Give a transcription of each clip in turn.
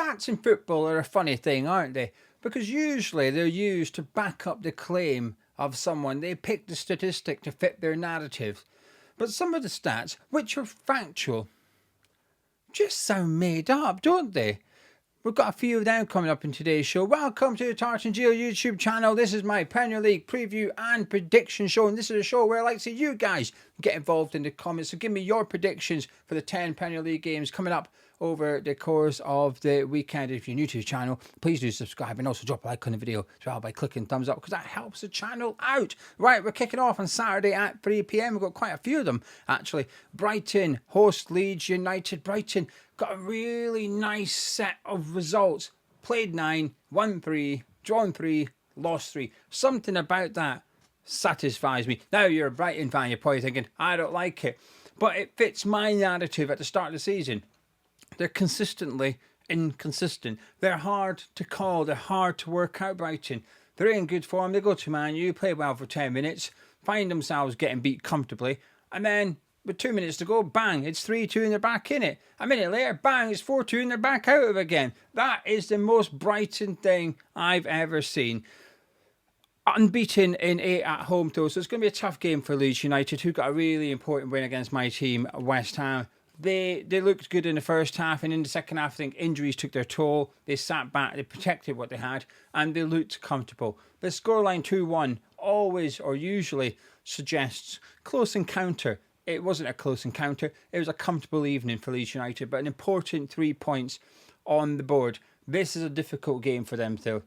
stats in football are a funny thing, aren't they? Because usually they're used to back up the claim of someone. They pick the statistic to fit their narrative. But some of the stats, which are factual, just sound made up, don't they? We've got a few of them coming up in today's show. Welcome to the Tartan YouTube channel. This is my Premier League preview and prediction show. And this is a show where I like to see you guys get involved in the comments. So give me your predictions for the 10 Premier League games coming up over the course of the weekend. If you're new to the channel, please do subscribe and also drop a like on the video as well by clicking thumbs up, because that helps the channel out. Right, we're kicking off on Saturday at 3 p.m. We've got quite a few of them, actually. Brighton host Leeds United. Brighton got a really nice set of results. Played 9, won 3, drawn 3, lost 3. Something about that satisfies me. Now you're a Brighton fan, you're probably thinking, I don't like it. But it fits my narrative at the start of the season. They're consistently inconsistent. They're hard to call. They're hard to work out, Brighton. They're in good form. They go to Man U, play well for 10 minutes, find themselves getting beat comfortably, and then with 2 minutes to go, bang, it's 3-2 and they're back in it. A minute later, bang, it's 4-2 and they're back out of it again. That is the most Brighton thing I've ever seen. Unbeaten in 8 at home, though, so it's going to be a tough game for Leeds United, who got a really important win against my team, West Ham. They looked good in the first half, and in the second half, I think injuries took their toll. They sat back, they protected what they had, and they looked comfortable. The scoreline 2-1 always or usually suggests close encounter. It wasn't a close encounter. It was a comfortable evening for Leeds United, but an important 3 points on the board. This is a difficult game for them, though.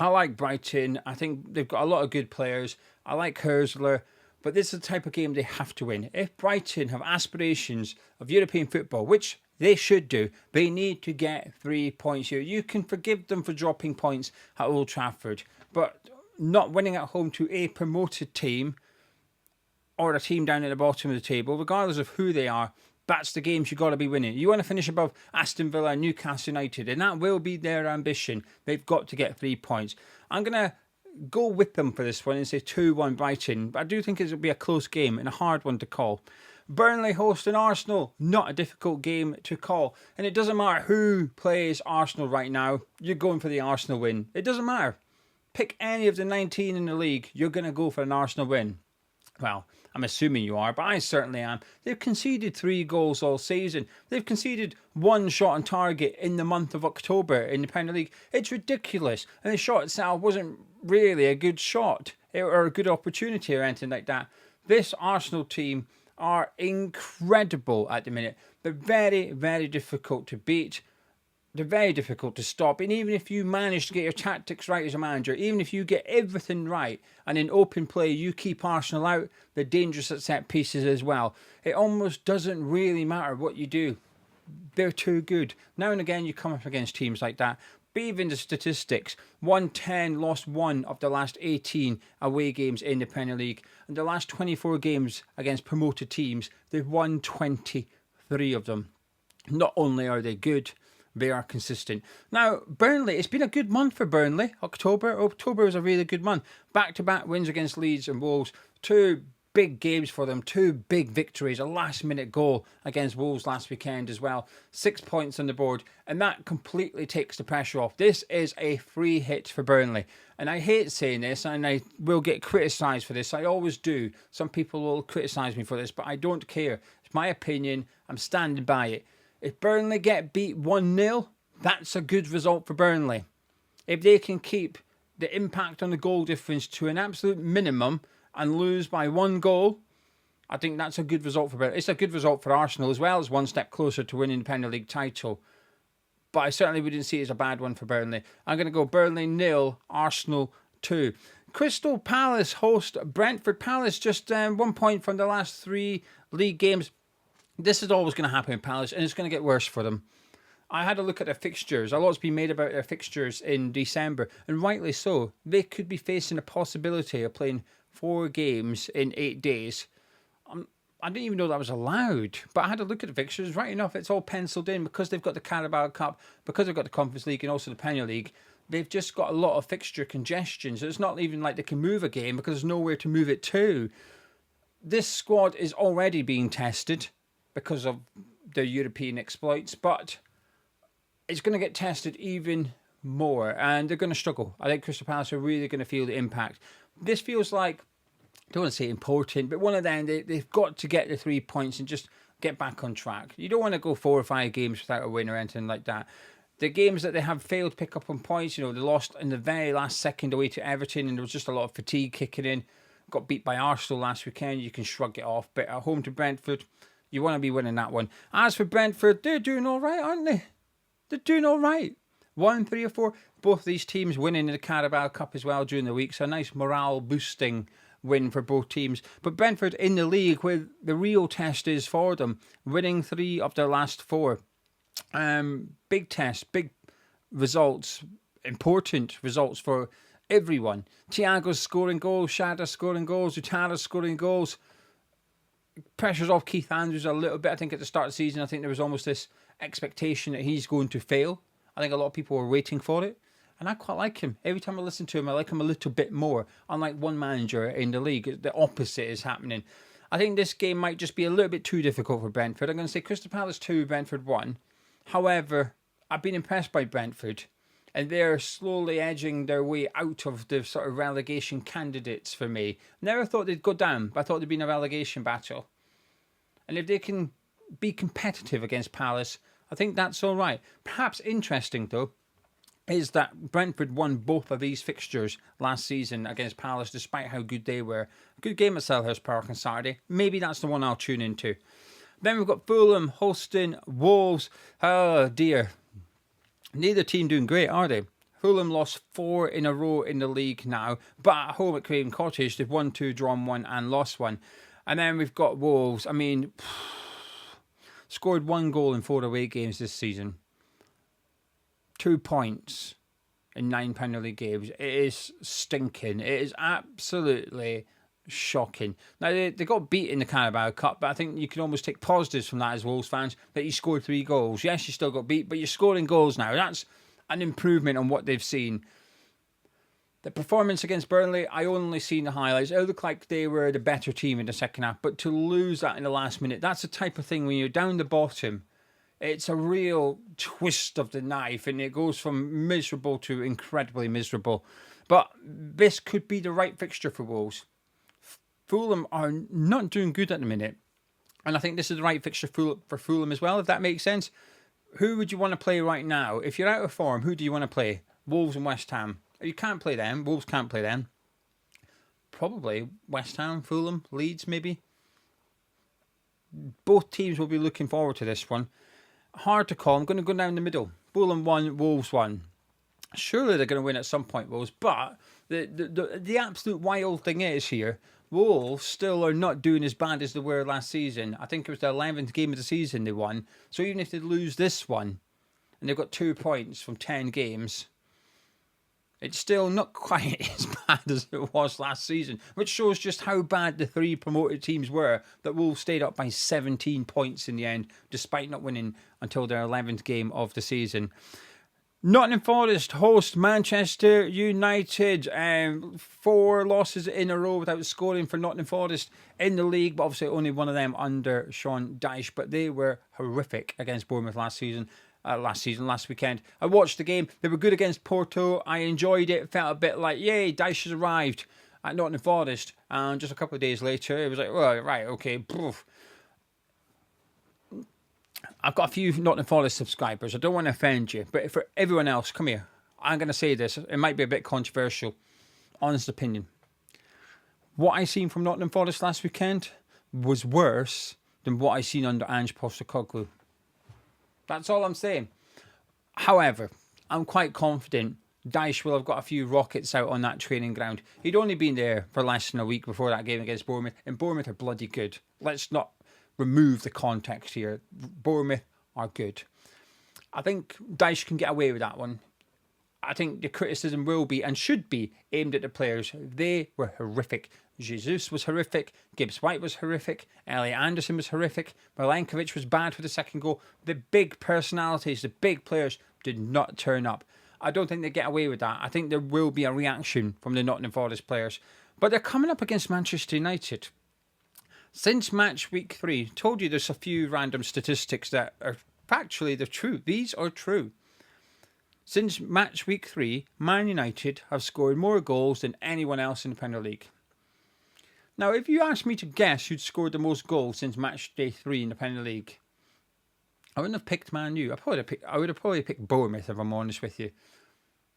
I like Brighton. I think they've got a lot of good players. I like Herzler. But this is the type of game they have to win. If Brighton have aspirations of European football, which they should do, they need to get 3 points here. You can forgive them for dropping points at Old Trafford, but not winning at home to a promoted team or a team down at the bottom of the table, regardless of who they are, that's the games you've got to be winning. You want to finish above Aston Villa and Newcastle United, and that will be their ambition. They've got to get 3 points. I'm going to go with them for this one and say 2-1 Brighton, but I do think it will be a close game and a hard one to call. Burnley hosting Arsenal, not a difficult game to call, and it doesn't matter who plays Arsenal right now, you're going for the Arsenal win. It doesn't matter. Pick any of the 19 in the league, you're going to go for an Arsenal win. Well, I'm assuming you are, but I certainly am. They've conceded 3 goals all season. They've conceded 1 shot on target in the month of October in the Premier League. It's ridiculous. And the shot itself wasn't really a good shot or a good opportunity or anything like that. This Arsenal team are incredible at the minute. They're very, very difficult to beat. They're very difficult to stop. And even if you manage to get your tactics right as a manager, even if you get everything right and in open play you keep Arsenal out, they're dangerous at set pieces as well. It almost doesn't really matter what you do. They're too good. Now and again you come up against teams like that. But even the statistics, won 10, lost 1 of the last 18 away games in the Premier League. And the last 24 games against promoted teams, they've won 23 of them. Not only are they good, they are consistent. Now, Burnley, it's been a good month for Burnley. October was a really good month. Back-to-back wins against Leeds and Wolves. 2 big games for them. 2 big victories. A last-minute goal against Wolves last weekend as well. 6 points on the board. And that completely takes the pressure off. This is a free hit for Burnley. And I hate saying this, and I will get criticised for this. I always do. Some people will criticise me for this, but I don't care. It's my opinion. I'm standing by it. If Burnley get beat 1-0, that's a good result for Burnley. If they can keep the impact on the goal difference to an absolute minimum and lose by 1 goal, I think that's a good result for Burnley. It's a good result for Arsenal as well, as 1 step closer to winning the Premier League title. But I certainly wouldn't see it as a bad one for Burnley. I'm going to go Burnley 0, Arsenal 2. Crystal Palace host Brentford. Palace just 1 point from the last 3 league games. This is always going to happen in Palace, and it's going to get worse for them. I had a look at their fixtures. A lot's been made about their fixtures in December, and rightly so. They could be facing a possibility of playing 4 games in 8 days. I didn't even know that was allowed, but I had a look at the fixtures. Right enough, it's all penciled in because they've got the Carabao Cup, because they've got the Conference League and also the Premier League. They've just got a lot of fixture congestion, so it's not even like they can move a game because there's nowhere to move it to. This squad is already being tested because of their European exploits, but it's going to get tested even more, and they're going to struggle. I think Crystal Palace are really going to feel the impact. This feels like, I don't want to say important, but one of them, they've got to get the 3 points and just get back on track. You don't want to go 4 or 5 games without a win or anything like that. The games that they have failed to pick up on points, they lost in the very last second away to Everton, and there was just a lot of fatigue kicking in. Got beat by Arsenal last weekend, you can shrug it off. But at home to Brentford, you want to be winning that one. As for Brentford, they're doing all right, aren't they? They're doing all right. 1, 3 or 4. Both these teams winning in the Carabao Cup as well during the week, so a nice morale-boosting win for both teams. But Brentford in the league, where the real test is for them, winning 3 of their last 4. Big test, big results, important results for everyone. Thiago's scoring goals, Shada's scoring goals, Utala's scoring goals. Pressure's off Keith Andrews a little bit. I think at the start of the season, I think there was almost this expectation that he's going to fail. I think a lot of people were waiting for it. And I quite like him. Every time I listen to him, I like him a little bit more. Unlike one manager in the league, the opposite is happening. I think this game might just be a little bit too difficult for Brentford. I'm going to say Crystal Palace 2, Brentford 1. However, I've been impressed by Brentford. And they're slowly edging their way out of the sort of relegation candidates for me. Never thought they'd go down, but I thought there'd be a relegation battle. And if they can be competitive against Palace, I think that's all right. Perhaps interesting, though, is that Brentford won both of these fixtures last season against Palace, despite how good they were. A good game at Selhurst Park on Saturday. Maybe that's the one I'll tune into. Then we've got Fulham hosting Wolves. Oh, dear. Neither team doing great, are they? Fulham lost 4 in a row in the league now, but at home at Craven Cottage, they've won 2, drawn 1, and lost 1. And then we've got Wolves. I mean, scored 1 goal in 4 away games this season. 2 points in 9 Premier League games. It is stinking. It is absolutely shocking. Now, they got beat in the Carabao Cup, but I think you can almost take positives from that as Wolves fans, that you scored 3 goals. Yes, you still got beat, but you're scoring goals now. That's an improvement on what they've seen. The performance against Burnley, I only seen the highlights. It looked like they were the better team in the second half, but to lose that in the last minute, that's the type of thing when you're down the bottom. It's a real twist of the knife, and it goes from miserable to incredibly miserable. But this could be the right fixture for Wolves. Fulham are not doing good at the minute, and I think this is the right fixture for Fulham as well, if that makes sense. Who would you want to play right now? If you're out of form, who do you want to play? Wolves and West Ham. You can't play them. Wolves can't play them. Probably West Ham, Fulham, Leeds maybe. Both teams will be looking forward to this one. Hard to call. I'm going to go down the middle. Fulham 1, Wolves 1. Surely they're going to win at some point, Wolves. But the absolute wild thing is here, Wolves still are not doing as bad as they were last season. I think it was the 11th game of the season they won. So even if they lose this one, and they've got 2 points from 10 games, it's still not quite as bad as it was last season, which shows just how bad the 3 promoted teams were, that Wolves stayed up by 17 points in the end, despite not winning until their 11th game of the season. Nottingham Forest host Manchester United. 4 losses in a row without scoring for Nottingham Forest in the league, but obviously only one of them under Sean Dyche. But they were horrific against Bournemouth last weekend. I watched the game. They were good against Porto. I enjoyed it. Felt a bit like, yay, Dyche has arrived at Nottingham Forest. And just a couple of days later, it was like, well, right, okay. Poof. I've got a few Nottingham Forest subscribers. I don't want to offend you, but for everyone else, come here. I'm going to say this. It might be a bit controversial. Honest opinion. What I seen from Nottingham Forest last weekend was worse than what I seen under Ange Postecoglou. That's all I'm saying. However, I'm quite confident Dyche will have got a few rockets out on that training ground. He'd only been there for less than a week before that game against Bournemouth, and Bournemouth are bloody good. Let's not remove the context here. Bournemouth are good. I think Dyche can get away with that one. I think the criticism will be and should be aimed at the players. They were horrific. Jesus was horrific. Gibbs White was horrific. Elliot Anderson was horrific. Milenkovic was bad for the second goal. The big personalities, the big players did not turn up. I don't think they get away with that. I think there will be a reaction from the Nottingham Forest players. But they're coming up against Manchester United. Since match week 3, told you there's a few random statistics that are factually they're true. These are true. Since match week 3, Man United have scored more goals than anyone else in the Premier League. Now, if you asked me to guess who'd scored the most goals since match day 3 in the Premier League, I wouldn't have picked Man U. I would have probably picked Bournemouth, if I'm honest with you.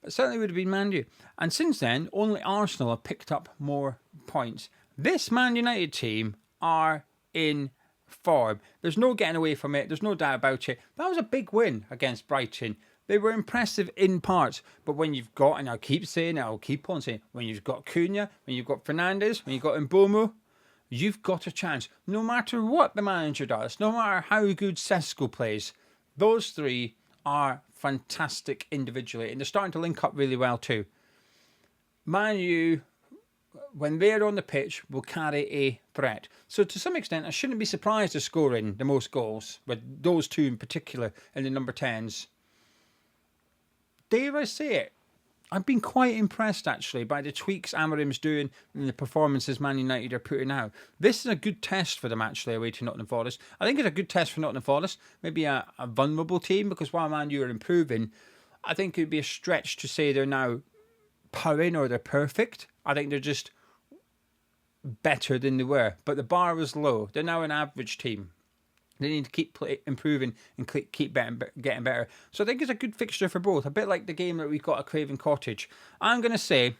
But certainly would have been Man U. And since then, only Arsenal have picked up more points. This Man United team are in form. There's no getting away from it. There's no doubt about it. That was a big win against Brighton. They were impressive in parts, but when you've got, and I'll keep saying it, I'll keep on saying, when you've got Cunha, when you've got Fernandes, when you've got Mbeumo, you've got a chance. No matter what the manager does, no matter how good Sesko plays, those three are fantastic individually, and they're starting to link up really well too. Man U, when they're on the pitch, will carry a threat. So to some extent, I shouldn't be surprised they're scoring the most goals, with those two in particular in the number 10s. Dare I say it, I've been quite impressed actually by the tweaks Amarim's doing and the performances Man United are putting out. This is a good test for them actually away to Nottingham Forest. I think it's a good test for Nottingham Forest. Maybe a vulnerable team, because while Man U are improving, I think it would be a stretch to say they're now powering or they're perfect. I think they're just better than they were. But the bar was low. They're now an average team. They need to keep improving and keep getting better. So I think it's a good fixture for both. A bit like the game that we've got at Craven Cottage. I'm going to say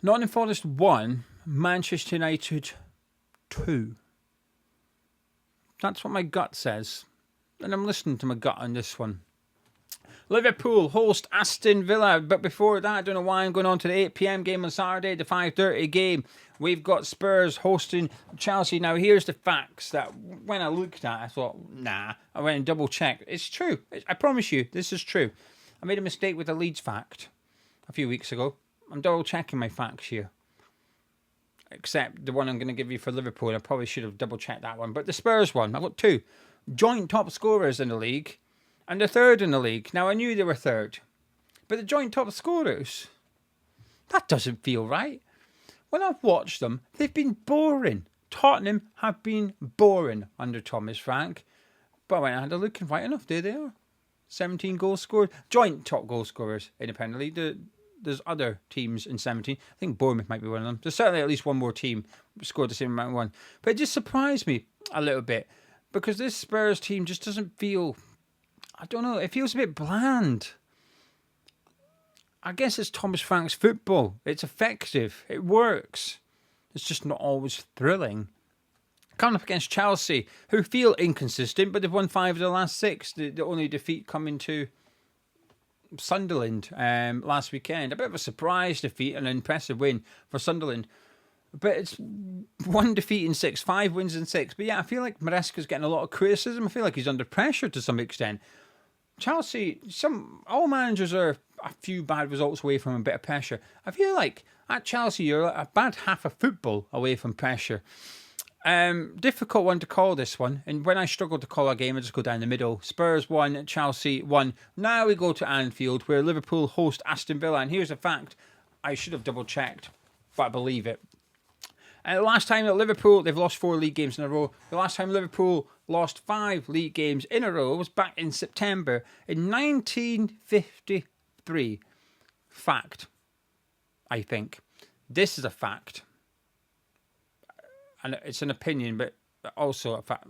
Nottingham Forest 1, Manchester United 2. That's what my gut says. And I'm listening to my gut on this one. Liverpool host Aston Villa. But before that, I don't know why I'm going on to the 8 p.m. game on Saturday, the 5:30 game. We've got Spurs hosting Chelsea. Now, here's the facts that when I looked at, I thought, nah. I went and double-checked. It's true. I promise you, this is true. I made a mistake with the Leeds fact a few weeks ago. I'm double-checking my facts here. Except the one I'm going to give you for Liverpool. I probably should have double-checked that one. But the Spurs one, I've got 2. Joint top scorers in the league. And they're third in the league. Now, I knew they were third. But the joint top scorers, that doesn't feel right. When I've watched them, they've been boring. Tottenham have been boring under Thomas Frank. But when I had a look, and right enough, there they are. 17 goals scored. Joint top goal scorers in the Premier League. There's other teams in 17. I think Bournemouth might be one of them. There's certainly at least one more team scored the same amount of one. But it just surprised me a little bit. Because this Spurs team just doesn't feel... I don't know, it feels a bit bland. I guess it's Thomas Frank's football. It's effective. It works. It's just not always thrilling. Coming up against Chelsea, who feel inconsistent, but they've won 5 of the last 6. The only defeat coming to Sunderland last weekend. A bit of a surprise defeat, an impressive win for Sunderland. But it's 1 defeat in 6, 5 wins in 6. But yeah, I feel like Maresca's getting a lot of criticism. I feel like he's under pressure to some extent. Chelsea, all managers are a few bad results away from a bit of pressure. I feel like at Chelsea, you're a bad half of football away from pressure. Difficult one to call, this one. And when I struggle to call a game, I just go down the middle. Spurs 1, Chelsea 1. Now we go to Anfield, where Liverpool host Aston Villa. And here's a fact. I should have double checked, but I believe it. The last time at Liverpool, they've lost 4 league games in a row. The last time Liverpool lost 5 league games in a row was back in September in 1953. Fact, I think. This is a fact. And it's an opinion, but also a fact.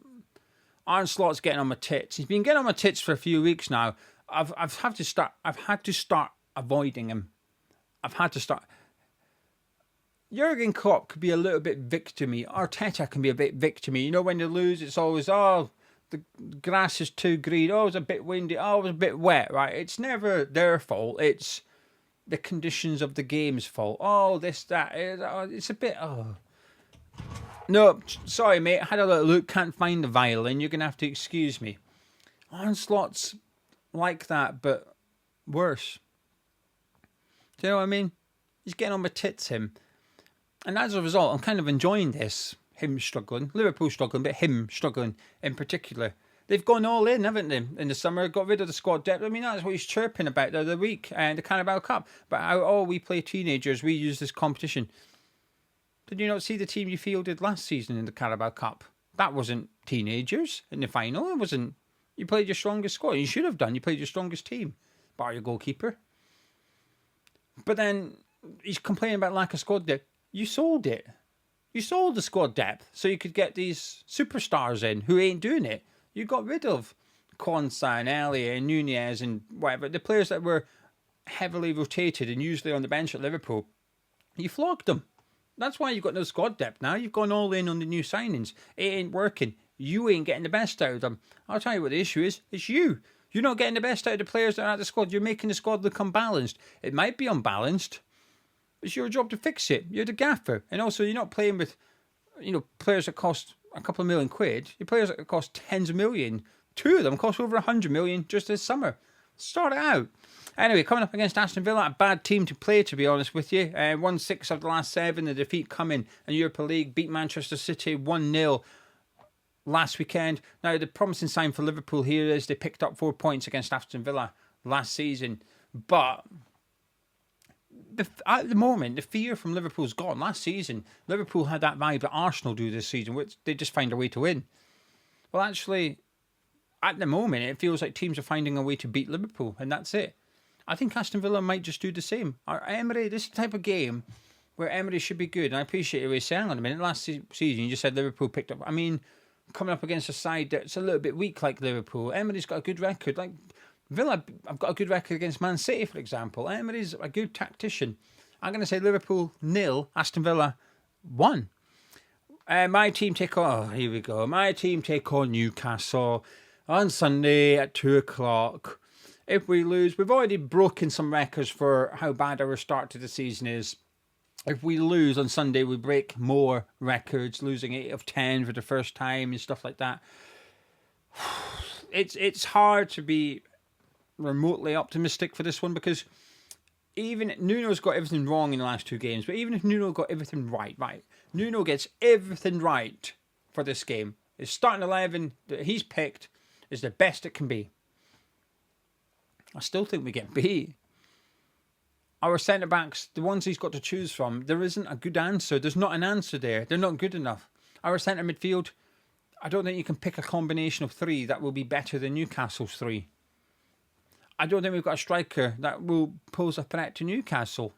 Arne Slot's getting on my tits. He's been getting on my tits for a few weeks now. I've had to start avoiding him. I've had to start... Jurgen Klopp could be a little bit victimy. Arteta can be a bit victimy. You know, when they lose, it's always, the grass is too green. Oh, it was a bit windy. Oh, it was a bit wet, right? It's never their fault. It's the conditions of the game's fault. Oh, this, that. It's a bit, No, sorry, mate. I had a little look. Can't find the violin. You're going to have to excuse me. Onslaughts like that, but worse. Do you know what I mean? He's getting on my tits, him. And as a result, I'm kind of enjoying this. Him struggling. Liverpool struggling, but him struggling in particular. They've gone all in, haven't they, in the summer? Got rid of the squad depth. I mean, that's what he's chirping about the other week. And the Carabao Cup. But how, we play teenagers. We use this competition. Did you not see the team you fielded last season in the Carabao Cup? That wasn't teenagers in the final. It wasn't. You played your strongest squad. You should have done. You played your strongest team. bar your goalkeeper. But then he's complaining about lack of squad depth. You sold it. You sold the squad depth so you could get these superstars in who ain't doing it. You got rid of Konsa and Elliott and Nunez and whatever. The players that were heavily rotated and usually on the bench at Liverpool. You flogged them. That's why you've got no squad depth now. You've gone all in on the new signings. It ain't working. You ain't getting the best out of them. I'll tell you what the issue is. It's you. You're not getting the best out of the players that are at the squad. You're making the squad look unbalanced. It might be unbalanced. It's your job to fix it. You're the gaffer. And also, you're not playing with, players that cost a couple of £1 million. Your players that cost tens of millions. 2 of them cost over 100 million just this summer. Start it out. Anyway, coming up against Aston Villa, a bad team to play, to be honest with you. Won 6 of the last 7. The defeat coming in Europa League. Beat Manchester City 1-0 last weekend. Now, the promising sign for Liverpool here is they picked up 4 points against Aston Villa last season. But at the moment, the fear from Liverpool's gone. Last season, Liverpool had that vibe that Arsenal do this season, which they just find a way to win. Well, actually, at the moment, it feels like teams are finding a way to beat Liverpool, and that's it. I think Aston Villa might just do the same. Emery, this is the type of game where Emery should be good. And I appreciate what you're saying on a minute. Last season, you just said Liverpool picked up. I mean, coming up against a side that's a little bit weak like Liverpool, Emery's got a good record. Like Villa, I've got a good record against Man City, for example. Emery's a good tactician. I'm going to say Liverpool 0, Aston Villa 1. My team take on, here we go. My team take on Newcastle on Sunday at 2 o'clock. If we lose, we've already broken some records for how bad our start to the season is. If we lose on Sunday, we break more records, losing 8 of 10 for the first time and stuff like that. It's hard to be remotely optimistic for this one because even Nuno's got everything wrong in the last 2 games, but even if Nuno got everything right, Nuno gets everything right for this game. His starting 11 that he's picked is the best it can be. I still think we get beat. Our centre-backs, the ones he's got to choose from, there isn't a good answer. There's not an answer there. They're not good enough. Our centre midfield, I don't think you can pick a combination of 3 that will be better than Newcastle's 3. I don't think we've got a striker that will pose a threat to Newcastle.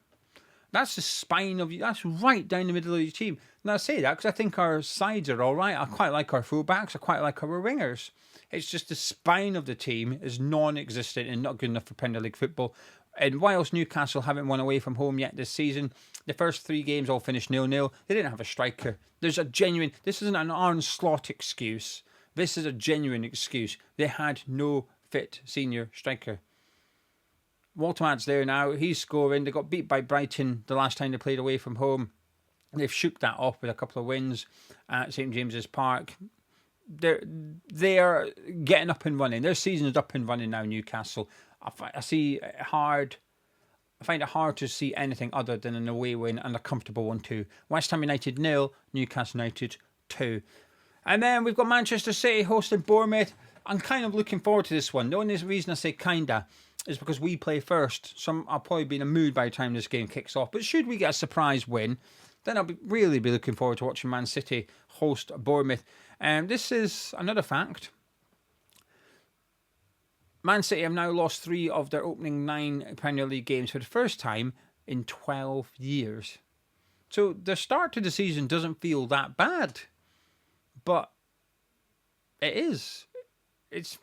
That's the spine of you. That's right down the middle of your team. Now I say that because I think our sides are all right. I quite like our fullbacks. I quite like our wingers. It's just the spine of the team is non-existent and not good enough for Premier League football. And whilst Newcastle haven't won away from home yet this season, the first 3 games all finished 0-0. They didn't have a striker. This isn't an Arne Slot excuse. This is a genuine excuse. They had no fit senior striker. Walter Matt's there now. He's scoring. They got beat by Brighton the last time they played away from home. They've shook that off with a couple of wins at St James's Park. They're getting up and running. Their season is up and running now, Newcastle. I find it hard to see anything other than an away win and a comfortable one too. West Ham United 0, Newcastle United 2. And then we've got Manchester City hosting Bournemouth. I'm kind of looking forward to this one. The only reason I say kinda is because we play first. So I'll probably be in a mood by the time this game kicks off. But should we get a surprise win, then I'll really be looking forward to watching Man City host Bournemouth. And this is another fact. Man City have now lost 3 of their opening 9 Premier League games for the first time in 12 years. So the start to the season doesn't feel that bad. But it is. It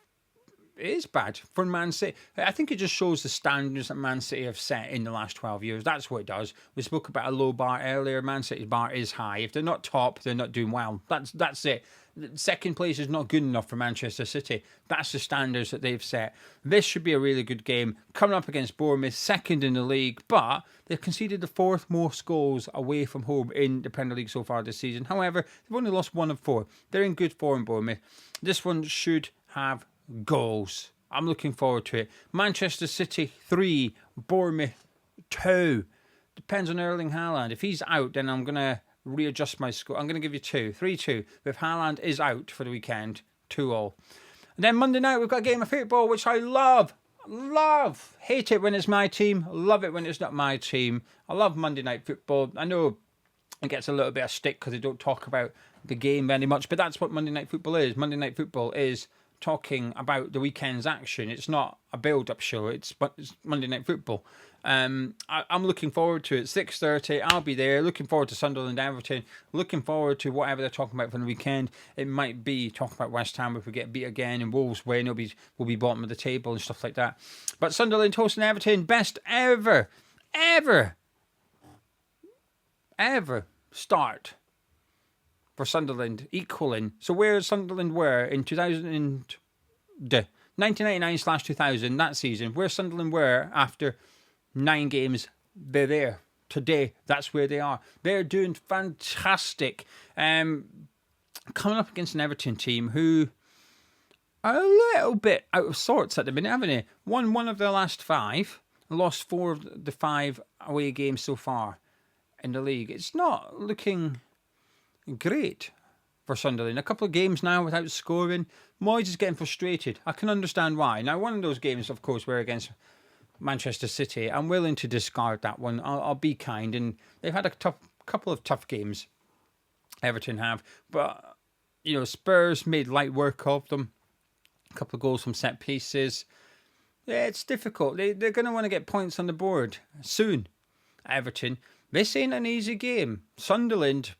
is bad for Man City. I think it just shows the standards that Man City have set in the last 12 years. That's what it does. We spoke about a low bar earlier. Man City's bar is high. If they're not top, they're not doing well. That's it. Second place is not good enough for Manchester City. That's the standards that they've set. This should be a really good game. Coming up against Bournemouth, second in the league, but they've conceded the 4th most goals away from home in the Premier League so far this season. However, they've only lost 1 of 4. They're in good form, Bournemouth. This one should have goals. I'm looking forward to it. Manchester City 3, Bournemouth 2. Depends on Erling Haaland. If he's out, then I'm going to readjust my score. I'm going to give you 2. 3-2. If Haaland is out for the weekend, 2-2. And then Monday night, we've got a game of football, which I love. Hate it when it's my team. Love it when it's not my team. I love Monday night football. I know it gets a little bit of stick because they don't talk about the game very much, but that's what Monday night football is. Monday night football is talking about the weekend's action. It's not a build-up show. It's Monday Night Football. I'm looking forward to it. 6:30. I'll be there. Looking forward to Sunderland, Everton. Looking forward to whatever they're talking about for the weekend. It might be talking about West Ham if we get beat again and Wolves win. We'll be bottom of the table and stuff like that. But Sunderland hosting Everton, best ever start for Sunderland, equaling. So where Sunderland were in 1999/2000, that season, where Sunderland were after 9 games, they're there. Today, that's where they are. They're doing fantastic. Coming up against an Everton team who are a little bit out of sorts at the minute, haven't they? Won one of their last 5, lost 4 of the 5 away games so far in the league. It's not looking great for Sunderland. A couple of games now without scoring. Moyes is getting frustrated. I can understand why. Now, one of those games, of course, were against Manchester City. I'm willing to discard that one. I'll be kind. And they've had a couple of tough games, Everton have. But, Spurs made light work of them. A couple of goals from set pieces. Yeah, it's difficult. They're going to want to get points on the board soon, Everton. This ain't an easy game. Sunderland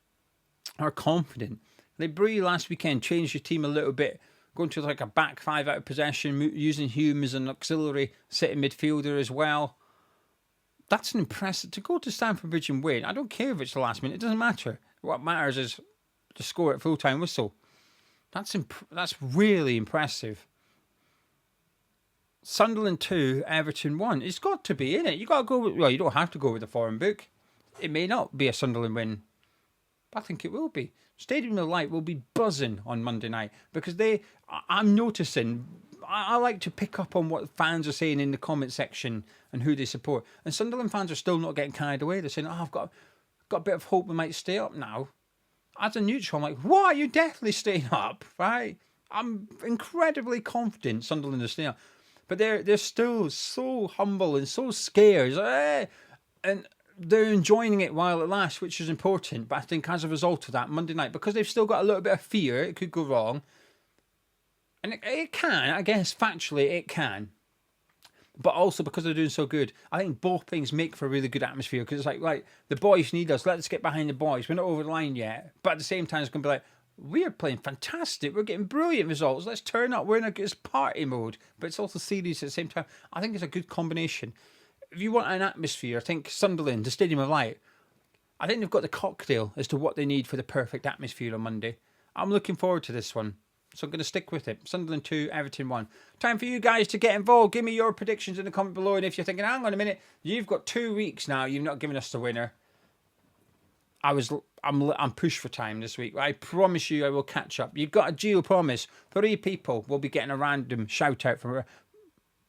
are confident. Libri last weekend changed your team a little bit, going to like a back 5 out of possession, using Hume as an auxiliary sitting midfielder as well. That's an impressive, to go to Stamford Bridge and win. I don't care if it's the last minute, it doesn't matter. What matters is to score at full-time whistle. That's really impressive. Sunderland 2, Everton 1. It's got to be, innit? You got to go with, you don't have to go with the foreign book. It may not be a Sunderland win, but I think it will be. Stadium of Light will be buzzing on Monday night because I'm noticing, I like to pick up on what fans are saying in the comment section and who they support. And Sunderland fans are still not getting carried away. They're saying, I've got a bit of hope we might stay up now. As a neutral, I'm like, what? You're definitely staying up, right? I'm incredibly confident Sunderland is staying up. But they're still so humble and so scared. And they're enjoying it while it lasts, which is important. But I think as a result of that, Monday night, because they've still got a little bit of fear, it could go wrong. And it can, I guess, factually, it can. But also because they're doing so good, I think both things make for a really good atmosphere. Because it's like, right, the boys need us. Let's get behind the boys. We're not over the line yet. But at the same time, it's going to be like, we're playing fantastic. We're getting brilliant results. Let's turn up. We're in a party mode. But it's also serious at the same time. I think it's a good combination. If you want an atmosphere, I think Sunderland, the Stadium of Light, I think they've got the cocktail as to what they need for the perfect atmosphere on Monday. I'm looking forward to this one. So I'm going to stick with it. Sunderland 2, Everton 1. Time for you guys to get involved. Give me your predictions in the comment below. And if you're thinking, hang on a minute, you've got 2 weeks now. You've not given us the winner. I'm pushed for time this week. I promise you I will catch up. You've got a geo promise. 3 people will be getting a random shout out from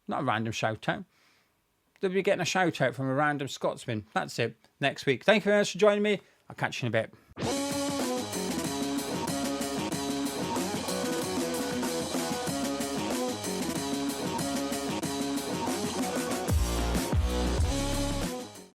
not a random shout out. They'll be getting a shout out from a random Scotsman. That's it. Next week. Thank you very much for joining me. I'll catch you in a bit.